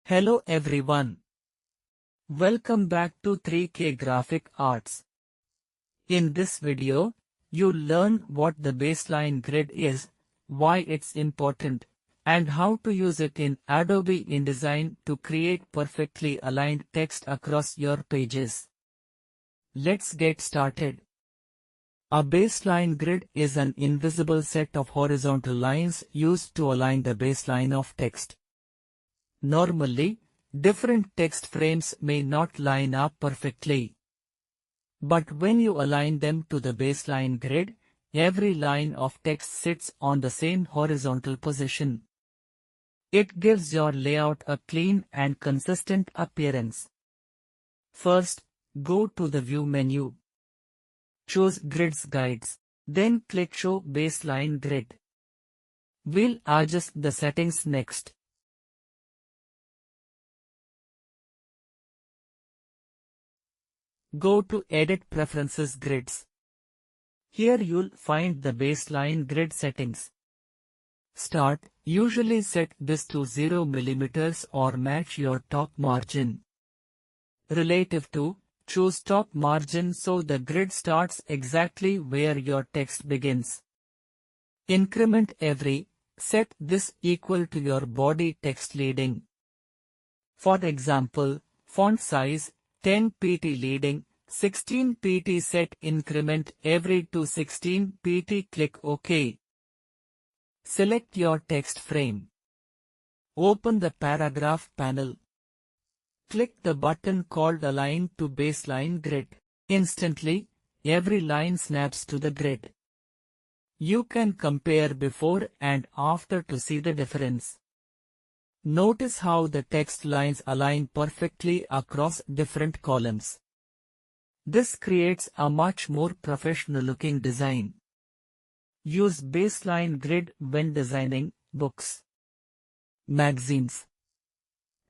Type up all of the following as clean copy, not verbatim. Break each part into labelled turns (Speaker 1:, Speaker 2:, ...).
Speaker 1: Hello everyone. Welcome back to 3K Graphic Arts. In this video, you'll learn what the baseline grid is, why it's important, and how to use it in Adobe InDesign to create perfectly aligned text across your pages. Let's get started. A baseline grid is an invisible set of horizontal lines used to align the baseline of text. Normally, different text frames may not line up perfectly. But when you align them to the baseline grid, every line of text sits on the same horizontal position. It gives your layout a clean and consistent appearance. First, go to the View menu. Choose Grids Guides. Then click Show Baseline Grid. We'll adjust the settings next. Go to Edit Preferences Grids. Here you'll find the baseline grid settings. Usually set this to 0 mm or match your top margin. Relative to, choose top margin so the grid starts exactly where your text begins. Increment every, set this equal to your body text leading. For example, font size, 10 pt leading, 16 pt set increment every to 16 pt click OK. Select your text frame. Open the paragraph panel. Click the button called Align to Baseline Grid. Instantly, every line snaps to the grid. You can compare before and after to see the difference. Notice how the text lines align perfectly across different columns. This creates a much more professional-looking design. Use baseline grid when designing books, magazines,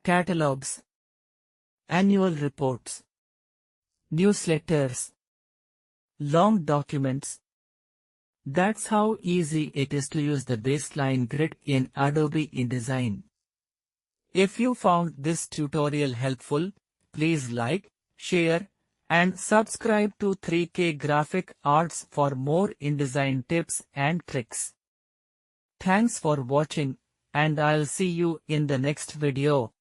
Speaker 1: catalogs, annual reports, newsletters, long documents. That's how easy it is to use the baseline grid in Adobe InDesign. If you found this tutorial helpful, please like, share, and subscribe to 3K Graphic Arts for more InDesign tips and tricks. Thanks for watching, and I'll see you in the next video.